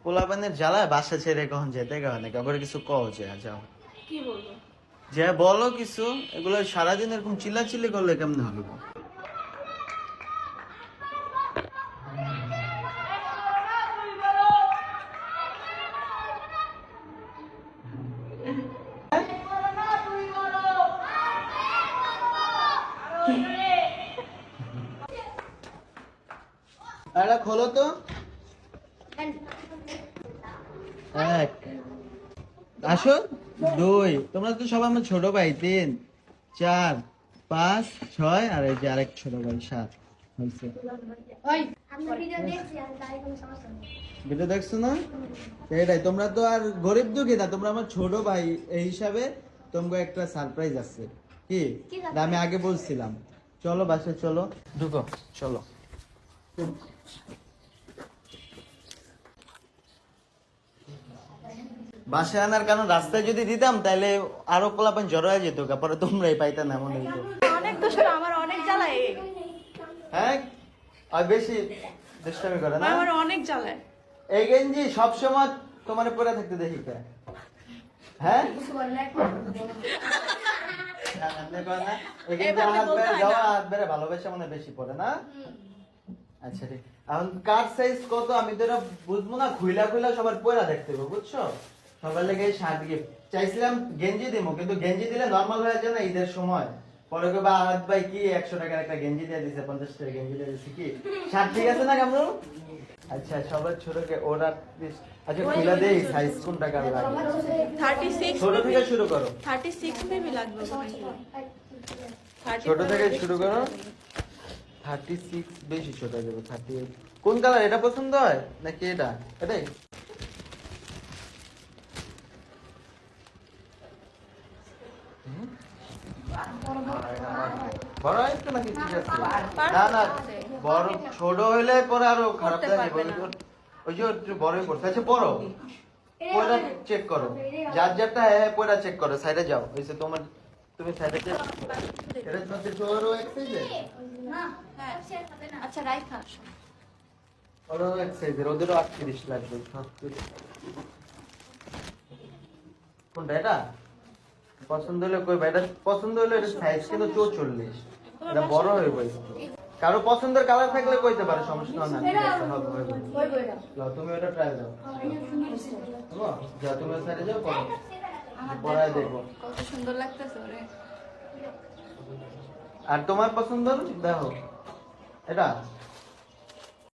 পোলাপানের জ্বালায় বাসা ছেড়ে কখন যেতে গেছে নাকি আবার কিছু কও যে যাও কি বলবো? যে বলো কিছু, এগুলো সারাদিন এরকম চিল্লাচিল্লি করলে কেমনে হবে? আরে খোলো তো। এক, আসো। দুই, তোমরা তো সবাই আমার ছোট ভাই। তিন, চার, পাঁচ, ছয়, আর এই যে আরেক ছোট ভাই সাত হয়েছে। ভিডিও দেখছো না? এটাই, তোমরা তো আর গরিব দুঃখী না, তোমরা আমার ছোট ভাই এই হিসাবে তোমাকে একটা সারপ্রাইজ আছে। কি? আমি আগে বলছিলাম। চলো বাসায় চলো, ঢুকো, চলো। বাসায় আনার কারণ রাস্তায় যদি দিতাম তাহলে আরো পোলাপান জড়ো হয়ে যেত, পরে তোমরাই পাইতা না এমন হইতো। অনেক দুষ্ট, আমার অনেক জ্বালায়। হ্যাঁ, আর বেশি দুষ্টামি করে না? আমার অনেক জ্বালায়। এই গেঞ্জি সবসময় তোমার পরে থাকতে দেখি কে? হ্যাঁ, ভালোবাসা মনে বেশি পড়ে না? আচ্ছা ঠিক। এখন কার সাইজ কত আমি তো এটা বুঝবো না, খুইলা খুইলা সবার পয়লা দেখতে হবে, বুঝছো? সবার লেগে শার্ট গিফট চাইছিলাম, গেঞ্জি দিবো, কিন্তু গেঞ্জি দিলে নর্মাল হয়ে যায় না ঈদের সময়। পরে কেবা আহাত ভাই কি 100 টাকার একটা গেঞ্জি দিয়ে দিছে, 50 টাকার গেঞ্জি দিয়ে দিছে, কি শার্ট ঠিক আছে না কামরু? আচ্ছা সবার ছোটকে ওরা, আচ্ছা খুইলা দেই সাইজ কোনটা কার লাগে? 36 ছোট থেকে শুরু করো। 36 মেবি লাগবে। ছোট থেকে শুরু করো। 36 বেশি ছোট হয়ে যাবে। 38 কোন কালার? এটা পছন্দ হয় নাকি এটা? এটাই বড় একটু নাকি ঠিক আছে? না না, বড় ছোট হইলে পরে আরো খারাপ লাগে। ওই যে একটু বড়ই করছে। আচ্ছা বড় পয়লা চেক করো, যার যারটা হ্যাঁ পয়লা চেক করো, সাইডে যাও। ওইসে তোমার, তুমি সাইডে চেক। এটা তোমাদের ছোটরও এক সাইজে না? হ্যাঁ, আচ্ছা রাইখা ওরও এক সাইজের, ওদেরও 38 লাগবে। 36 কোনটা? এটা পছন্দ হলে কই ভাই, এটা পছন্দ হলে এটা সাইজ কিন্তু 44, এটা বড় হয়ে গেছে। কারো পছন্দের কালার থাকলে কইতে পারে, সমস্যা না। ঠিক আছে, হবে হবে। লাও তুমি ওটা ট্রাই দাও। হলো যা, তুমি সাইডে যাও, পড়ো, পড়ায় দেখো কত সুন্দর লাগতেছে ওরে। আর তোমার পছন্দ দেখো। এটা